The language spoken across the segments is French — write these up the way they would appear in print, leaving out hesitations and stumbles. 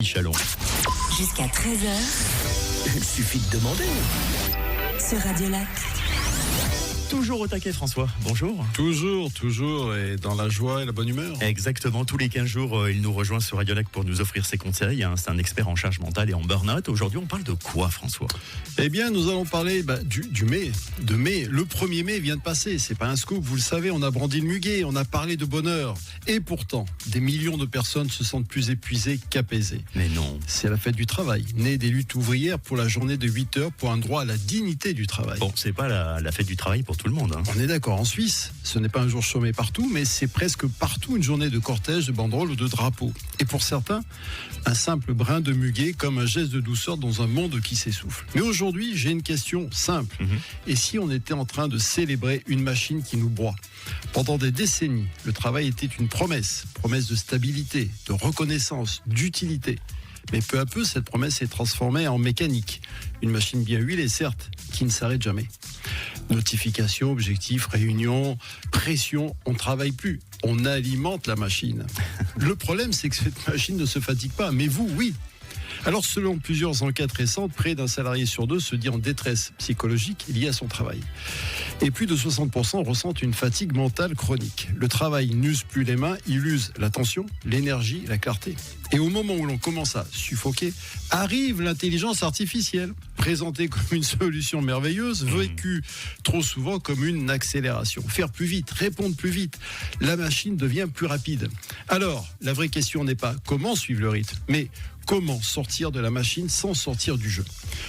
Chalon. Jusqu'à 13h. Il suffit de demander. Sur Radio Lac. Toujours au taquet, François. Bonjour. Toujours, et dans la joie et la bonne humeur. Exactement, tous les 15 jours, il nous rejoint sur Radio Lac pour nous offrir ses conseils. C'est un expert en charge mentale et en burn-out. Aujourd'hui, on parle de quoi, François ? Eh bien, nous allons parler du mai. De mai. Le 1er mai vient de passer. C'est pas un scoop, vous le savez. On a brandi le muguet, on a parlé de bonheur. Et pourtant, des millions de personnes se sentent plus épuisées qu'apaisées. Mais non. C'est la fête du travail, née des luttes ouvrières pour la journée de 8 heures pour un droit à la dignité du travail. Bon, c'est pas la fête du travail pour tout le monde. On est d'accord, en Suisse, ce n'est pas un jour chômé partout, mais c'est presque partout une journée de cortège, de banderoles ou de drapeaux. Et pour certains, un simple brin de muguet comme un geste de douceur dans un monde qui s'essouffle. Mais aujourd'hui, j'ai une question simple. Et si on était en train de célébrer une machine qui nous broie ? Pendant des décennies, le travail était une promesse de stabilité, de reconnaissance, d'utilité. Mais peu à peu, cette promesse s'est transformée en mécanique. Une machine bien huilée, certes, qui ne s'arrête jamais. Notifications, objectifs, réunions, pression, on ne travaille plus. On alimente la machine. Le problème, c'est que cette machine ne se fatigue pas. Mais vous, oui. Alors, selon plusieurs enquêtes récentes, près d'un salarié sur deux se dit en détresse psychologique liée à son travail. Et plus de 60% ressentent une fatigue mentale chronique. Le travail n'use plus les mains, il use l'attention, l'énergie, la clarté. Et au moment où l'on commence à suffoquer, arrive l'intelligence artificielle, présentée comme une solution merveilleuse, vécue trop souvent comme une accélération. Faire plus vite, répondre plus vite, la machine devient plus rapide. Alors, la vraie question n'est pas comment suivre le rythme, mais comment sortir de la machine sans sortir du jeu.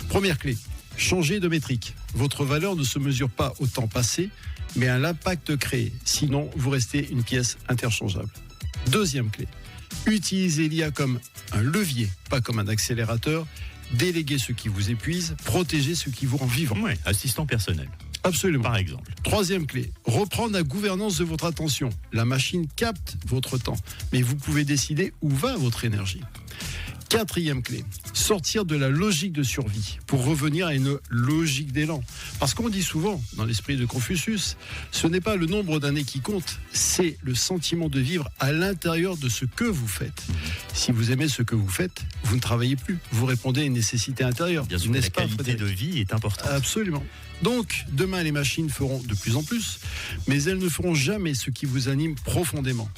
Première clé, changer de métrique. Votre valeur ne se mesure pas au temps passé, mais à l'impact créé. Sinon, vous restez une pièce interchangeable. Deuxième clé, utilisez l'IA comme un levier, pas comme un accélérateur. Déléguez ce qui vous épuise, protégez ce qui vous rend vivant. Ouais, assistant personnel. Absolument. Par exemple. Troisième clé, reprendre la gouvernance de votre attention. La machine capte votre temps, mais vous pouvez décider où va votre énergie. Quatrième clé, sortir de la logique de survie pour revenir à une logique d'élan. Parce qu'on dit souvent, dans l'esprit de Confucius, ce n'est pas le nombre d'années qui compte, c'est le sentiment de vivre à l'intérieur de ce que vous faites. Si vous aimez ce que vous faites, vous ne travaillez plus, vous répondez à une nécessité intérieure. Bien sûr, n'est-ce la pas, qualité Frédéric ? de vie est importante. Absolument. Donc, demain, les machines feront de plus en plus, mais elles ne feront jamais ce qui vous anime profondément.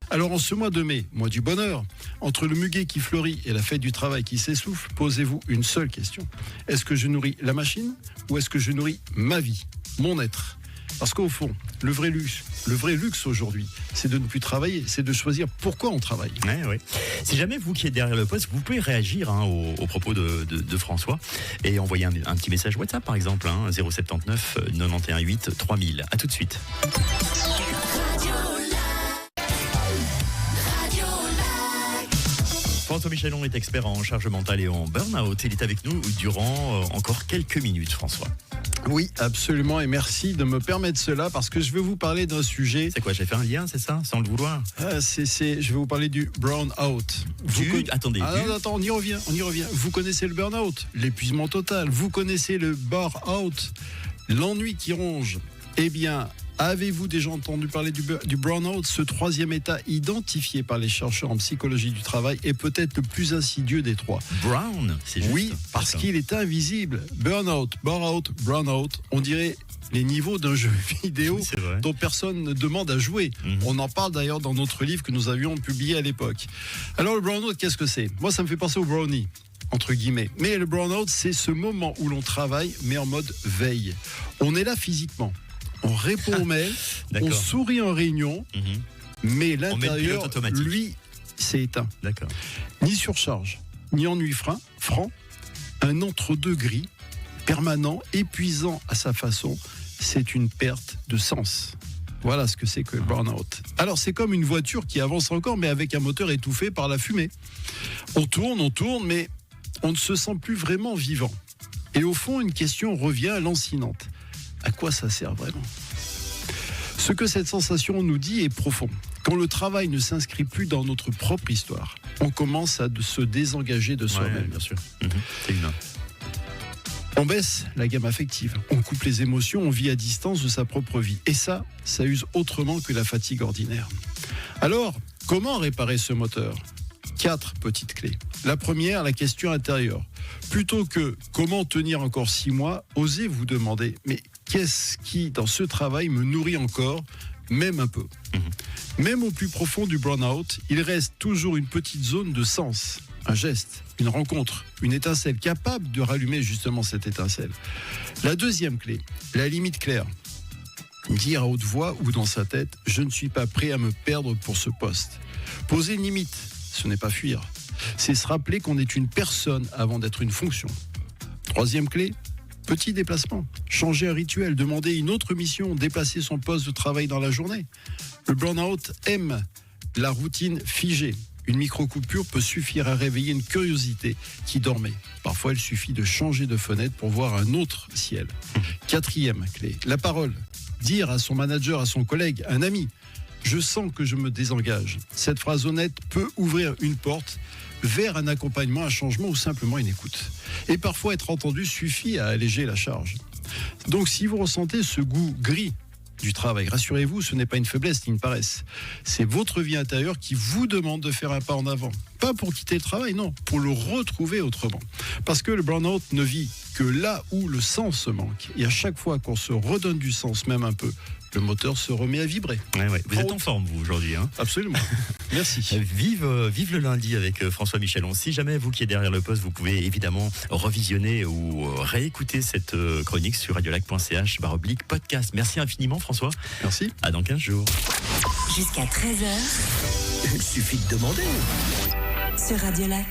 Alors, en ce mois de mai, mois du bonheur, entre le muguet qui fleurit et la fête du travail qui s'essouffle, posez-vous une seule question. Est-ce que je nourris la machine ou est-ce que je nourris ma vie, mon être ? Parce qu'au fond, le vrai luxe aujourd'hui, c'est de ne plus travailler, c'est de choisir pourquoi on travaille. Ouais. Si jamais vous qui êtes derrière le poste, vous pouvez réagir aux propos de François et envoyer un petit message WhatsApp par exemple, 079 91 8 3000. À tout de suite. François Michelon est expert en charge mentale et en burn-out. Il est avec nous durant encore quelques minutes, François. Oui, absolument, et merci de me permettre cela parce que je vais vous parler d'un sujet. C'est quoi, j'ai fait un lien, c'est ça, sans le vouloir? Je vais vous parler du burn-out. Attendez. Attends, on y revient. Vous connaissez le burn-out, l'épuisement total. Vous connaissez le bar-out, l'ennui qui ronge. Eh bien, avez-vous déjà entendu parler du burn-out ? Ce troisième état identifié par les chercheurs en psychologie du travail est peut-être le plus insidieux des trois. Brown, c'est juste. Oui, parce qu'il est invisible. Burn-out, bar-out, brown-out, on dirait les niveaux d'un jeu vidéo dont personne ne demande à jouer. On en parle d'ailleurs dans notre livre que nous avions publié à l'époque. Alors le burn-out, qu'est-ce que c'est ? Moi, ça me fait penser au brownie, entre guillemets. Mais le burn-out, c'est ce moment où l'on travaille, mais en mode veille. On est là physiquement. On répond aux mails, on sourit en réunion, mais l'intérieur, lui, c'est éteint. D'accord. Ni surcharge, ni ennui franc, un entre-deux gris, permanent, épuisant à sa façon, c'est une perte de sens. Voilà ce que c'est que le burn-out. Alors c'est comme une voiture qui avance encore, mais avec un moteur étouffé par la fumée. On tourne, mais on ne se sent plus vraiment vivant. Et au fond, une question revient lancinante. À quoi ça sert vraiment ? Ce que cette sensation nous dit est profond. Quand le travail ne s'inscrit plus dans notre propre histoire, on commence à se désengager de soi-même. Bien sûr. C'est humain. On baisse la gamme affective, on coupe les émotions, on vit à distance de sa propre vie. Et ça use autrement que la fatigue ordinaire. Alors, comment réparer ce moteur ? 4 petites clés. La première, la question intérieure. Plutôt que comment tenir encore 6 mois, osez vous demander, mais qu'est-ce qui, dans ce travail, me nourrit encore, même un peu. Même au plus profond du burn-out, il reste toujours une petite zone de sens, un geste, une rencontre, une étincelle capable de rallumer justement cette étincelle. La deuxième clé, la limite claire. Dire à haute voix ou dans sa tête, je ne suis pas prêt à me perdre pour ce poste. Poser une limite, ce n'est pas fuir. C'est se rappeler qu'on est une personne avant d'être une fonction. Troisième clé, petit déplacement. Changer un rituel, demander une autre mission, déplacer son poste de travail dans la journée. Le burn-out aime la routine figée. Une micro-coupure peut suffire à réveiller une curiosité qui dormait. Parfois, il suffit de changer de fenêtre pour voir un autre ciel. Quatrième clé, la parole. Dire à son manager, à son collègue, un ami, je sens que je me désengage. Cette phrase honnête peut ouvrir une porte vers un accompagnement, un changement ou simplement une écoute. Et parfois, être entendu suffit à alléger la charge. Donc, si vous ressentez ce goût gris du travail, rassurez-vous, ce n'est pas une faiblesse ni une paresse. C'est votre vie intérieure qui vous demande de faire un pas en avant. Pas pour quitter le travail, non, pour le retrouver autrement. Parce que le burn-out ne vit que là où le sens se manque. Et à chaque fois qu'on se redonne du sens, même un peu, le moteur se remet à vibrer. Ouais. Vous êtes en forme, vous, aujourd'hui. Absolument. Merci. Vive le lundi avec François Michelon. Si jamais vous qui êtes derrière le poste, vous pouvez évidemment revisionner ou réécouter cette chronique sur radiolac.ch/podcast. Merci infiniment, François. Merci. À dans 15 jours. Jusqu'à 13h Il suffit de demander. sur Radiolac.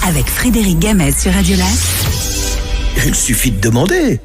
Avec Frédéric Gamet sur Radiolac. Il suffit de demander.